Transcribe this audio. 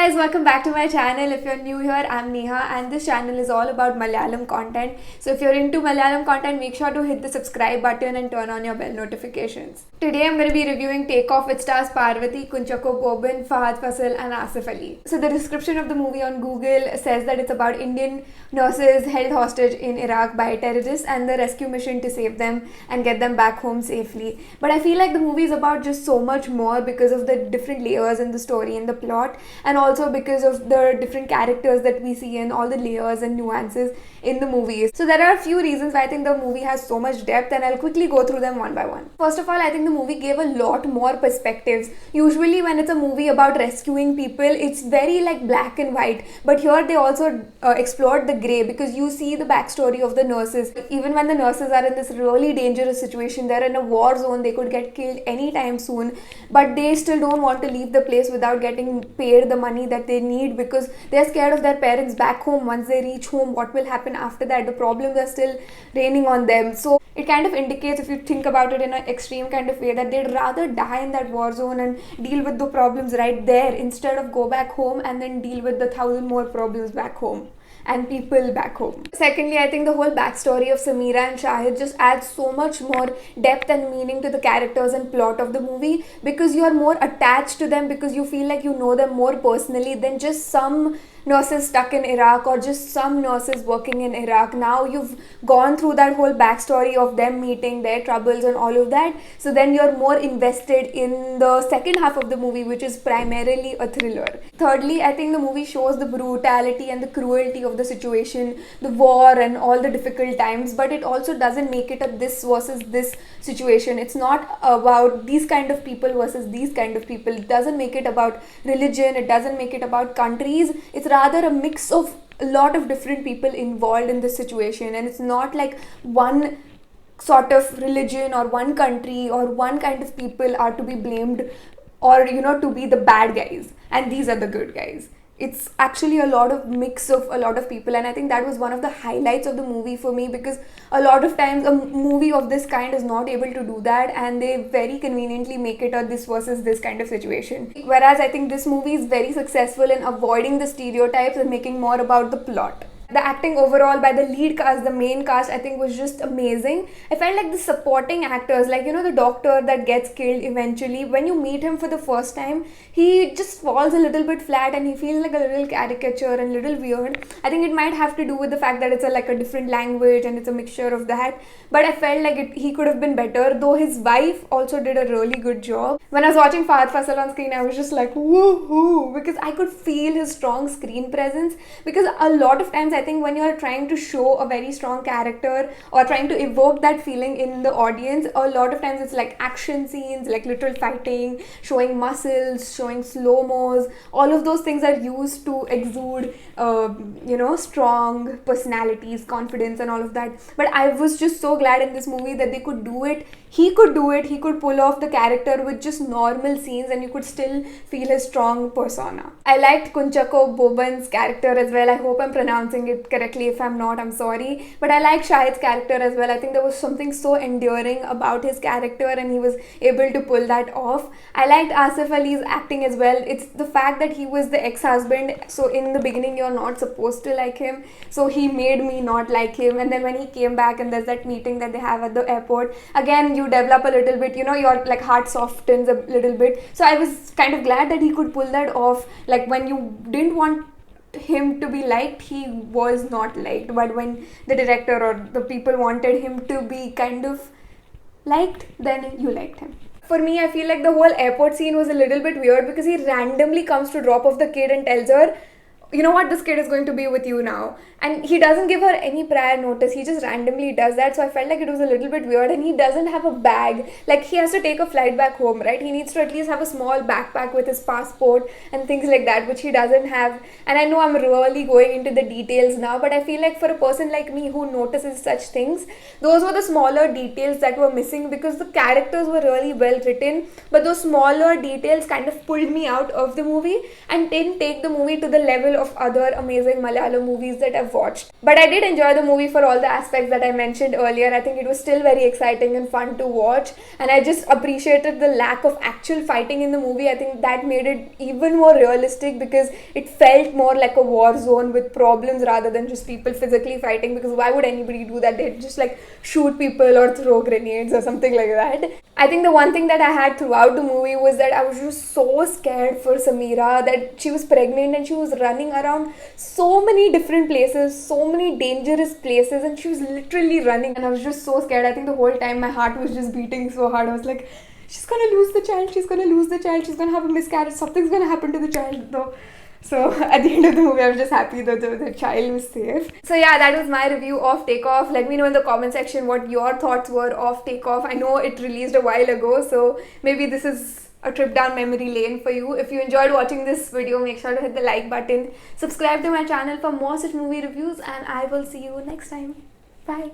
guys, welcome back to my channel. If you're new here, I'm Neha and this channel is all about Malayalam content. So if you're into Malayalam content, make sure to hit the subscribe button and turn on your bell notifications. Today I'm going to be reviewing Take Off, which stars Parvathy, Kunchacko Boban, Fahadh Faasil and Asif Ali. So the description of the movie on Google says that it's about Indian nurses held hostage in Iraq by terrorists and the rescue mission to save them and get them back home safely. But I feel like the movie is about just so much more because of the different layers in the story and the plot, and also because of the different characters that we see and all the layers and nuances in the movies. So there are a few reasons why I think the movie has so much depth, and I'll quickly go through them one by one. First of all, I think the movie gave a lot more perspectives. Usually when it's a movie about rescuing people, it's very like black and white, but here they also explored the grey, because you see the backstory of the nurses. Even when the nurses are in this really dangerous situation, they're in a war zone, they could get killed anytime soon, but they still don't want to leave the place without getting paid the money that they need, because they're scared of their parents back home. Once they reach home, what will happen after that? The problems are still raining on them. So it kind of indicates, if you think about it in an extreme kind of way, that they'd rather die in that war zone and deal with the problems right there instead of go back home and then deal with the 1,000 more problems back home and people back home. Secondly, I think the whole backstory of Sameera and Shahid just adds so much more depth and meaning to the characters and plot of the movie, because you are more attached to them, because you feel like you know them more personally than just some nurses stuck in Iraq or just some nurses working in Iraq. Now you've gone through that whole backstory of them meeting, their troubles and all of that, so then you're more invested in the second half of the movie, which is primarily a thriller. Thirdly, I think the movie shows the brutality and the cruelty of the situation, the war and all the difficult times, but it also doesn't make it a this versus this situation. It's not about these kind of people versus these kind of people. It doesn't make it about religion, it doesn't make it about countries. It's rather a mix of a lot of different people involved in this situation, and it's not like one sort of religion or one country or one kind of people are to be blamed, or to be the bad guys and these are the good guys. It's actually a lot of mix of a lot of people, and I think that was one of the highlights of the movie for me, because a lot of times a movie of this kind is not able to do that, and they very conveniently make it a this versus this kind of situation. Whereas I think this movie is very successful in avoiding the stereotypes and making more about the plot. The acting overall by the lead cast, the main cast, I think was just amazing. I felt like the supporting actors, like the doctor that gets killed eventually, when you meet him for the first time, he just falls a little bit flat and he feels like a little caricature and a little weird. I think it might have to do with the fact that it's like a different language and it's a mixture of that, but I felt like he could have been better, though his wife also did a really good job. When I was watching Fahadh Faasil on screen, I was just like woohoo, because I could feel his strong screen presence, because a lot of times I think when you are trying to show a very strong character or trying to evoke that feeling in the audience, a lot of times it's like action scenes, like literal fighting, showing muscles, showing slow-mos. All of those things are used to exude strong personalities, confidence and all of that. But I was just so glad in this movie that they could do it. He could do it. He could pull off the character with just normal scenes and you could still feel his strong persona. I liked Kunchacko Boban's character as well. I hope I'm pronouncing it correctly. If I'm not, I'm sorry. But I like Shahid's character as well. I think there was something so endearing about his character and he was able to pull that off. I liked Asif Ali's acting as well. It's the fact that he was the ex-husband, so in the beginning you're not supposed to like him, so he made me not like him, and then when he came back and there's that meeting that they have at the airport, again you develop a little bit, your like heart softens a little bit. So I was kind of glad that he could pull that off. Like when you didn't want him to be liked, he was not liked, but when the director or the people wanted him to be kind of liked, then you liked him. For me, I feel like the whole airport scene was a little bit weird, because he randomly comes to drop off the kid and tells her, you know what, this kid is going to be with you now. And he doesn't give her any prior notice, he just randomly does that. So I felt like it was a little bit weird, and he doesn't have a bag. Like, he has to take a flight back home, right? He needs to at least have a small backpack with his passport and things like that, which he doesn't have. And I know I'm really going into the details now, but I feel like for a person like me who notices such things, those were the smaller details that were missing, because the characters were really well written, but those smaller details kind of pulled me out of the movie and didn't take the movie to the level of other amazing Malayalam movies that I've watched. But I did enjoy the movie for all the aspects that I mentioned earlier. I think it was still very exciting and fun to watch, and I just appreciated the lack of actual fighting in the movie. I think that made it even more realistic because it felt more like a war zone with problems rather than just people physically fighting, because why would anybody do that? They'd just like shoot people or throw grenades or something like that. I think the one thing that I had throughout the movie was that I was just so scared for Samira, that she was pregnant and she was running around so many different places, so many dangerous places, and she was literally running, and I was just so scared. I think the whole time my heart was just beating so hard. I was like, she's gonna lose the child, she's gonna lose the child, she's gonna have a miscarriage, something's gonna happen to the child though. So at the end of the movie, I was just happy that the child was safe. So yeah, that was my review of Takeoff. Let me know in the comment section what your thoughts were of Takeoff. I know it released a while ago, so maybe this is a trip down memory lane for you. If you enjoyed watching this video, make sure to hit the like button, subscribe to my channel for more such movie reviews, and I will see you next time. Bye.